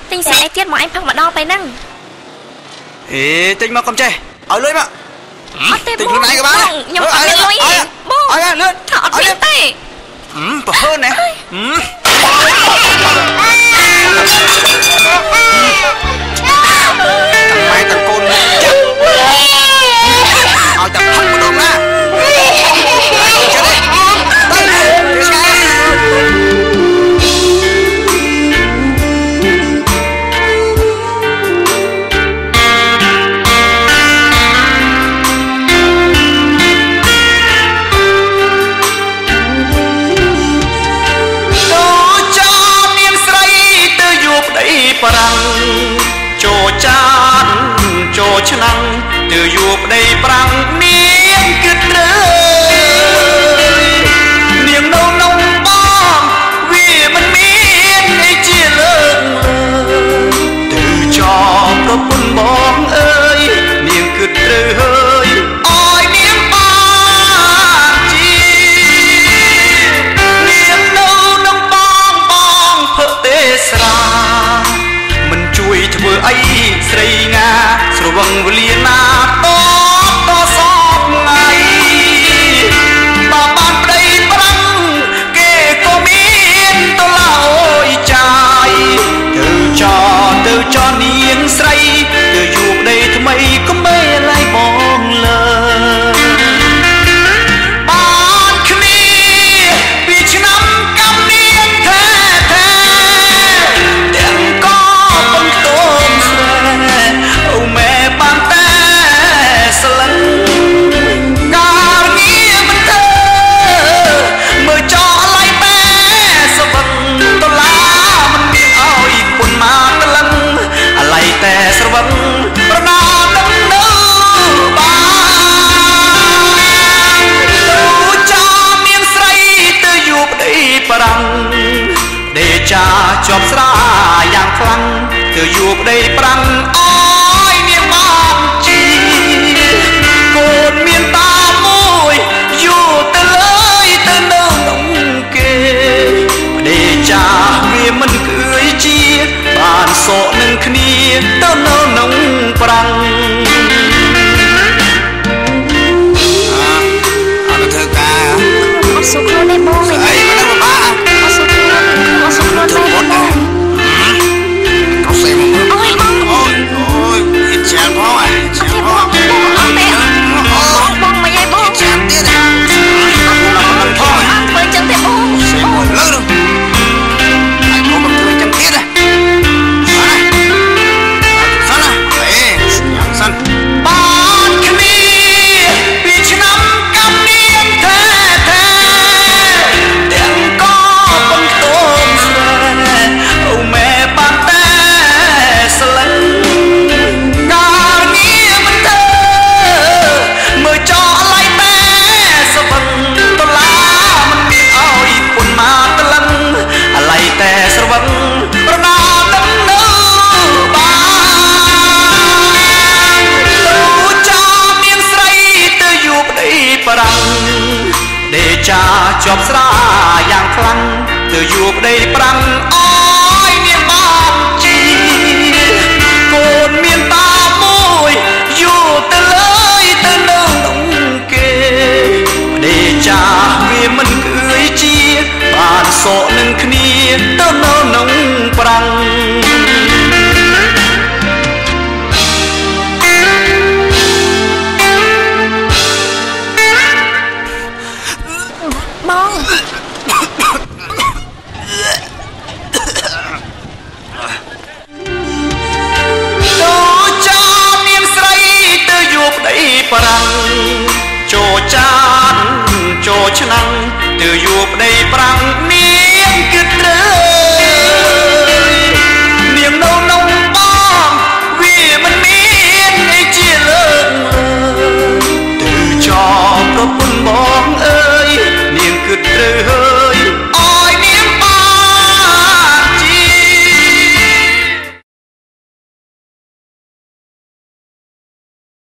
Tinh xe ai tiết mà anh phăng mà đoไปนั่ง Ê, tinh mà con trẻ ở lưới mà tinh lúc này các bạn nhầm phải lên lưới bông ở lưới thọ biết tay bỏ hơn này thằng mày thằng côn chắc ở tập không có đúng ra chơi đi Prang cho chan cho chnang từ yup đây prang miếng cứt rơi niềm nâu nông bom vì mình miếng ấy chia lợn từ cho quân bom ơi niềm cứt rơi hơi ôi miếng bom chi niềm nâu nông bom phở tê sraជួយធ្វើអីស្រីងាស្រវឹងវេលាណាតតសពថ្ងៃបើបានប្តីប្រាំងគេក៏មានតឡោយចាយទៅចោនាងស្រីទៅយូរប្តីថ្មីក៏មិនឡាយបងលើបានគ្នាពីឆ្នាំកំនាងតែទាំងក៏អូម៉ែបានតែស្លឹងការងារមិនធ្វើមើលចោលឡៃបែសបឹងដុល្លារមិនមានឲ្យពុនមកតលឹងអាឡៃតែស្រវឹងប្រណាដឹងនៅបានទៅចោលមានស្រីទៅយូរប្តីប្រាំងដេចាជាប់ស្រាយ៉ាងខ្លាំងទៅយូរប្តីប្រាំងកូនមានតាមួយយូរទៅលើយទៅនៅក្នុងគេដេចាវាមិនគឺជាបានសក់នឹងគ្នាទៅនៅក្នុងប្រាំងអត់ធ្វើការអត់សុខខ្លួនទេបងមិនអីមិនដឹងបាក់អត់សុខខ្លួនទេបងក៏សេមកអូយបងអូយអ៊ីចានផងចានផងបងមកយាយបងចាំទៀតអត់ធ្វើចឹងទេបងសេមកលើហើយបងមកធ្វើចឹងទៀតសាណាអេយ៉ាងសាន់បានគ្នាពីឆ្នាំកំនាងតែទាំងក៏បងតូនស្រីអូម៉ែបានតែស្លឹងការងារមិនធ្វើមើលចោលឡៃបែសបឹងដុល្លារមិនមានឲ្យពុនមកតលឹងអាឡៃតែស្រវឹងប្រណាដឹងនៅបានទៅចោលមានស្រីទៅយូរប្តីប្រាំងដេចាជាប់ស្រាយ៉ាងខ្លាំងទៅយូរប្តីប្រាំងអើយនាងបានជីកូនមានតាមួយយូរទៅលើយទៅនៅក្នុងគេដេចាវាមិនគឺជាបានសក់នឹងគ្នាទៅនៅក្នុងប្រាំងបងប្រាំងចូលចានចូលឆ្នាំទៅយូរប្តី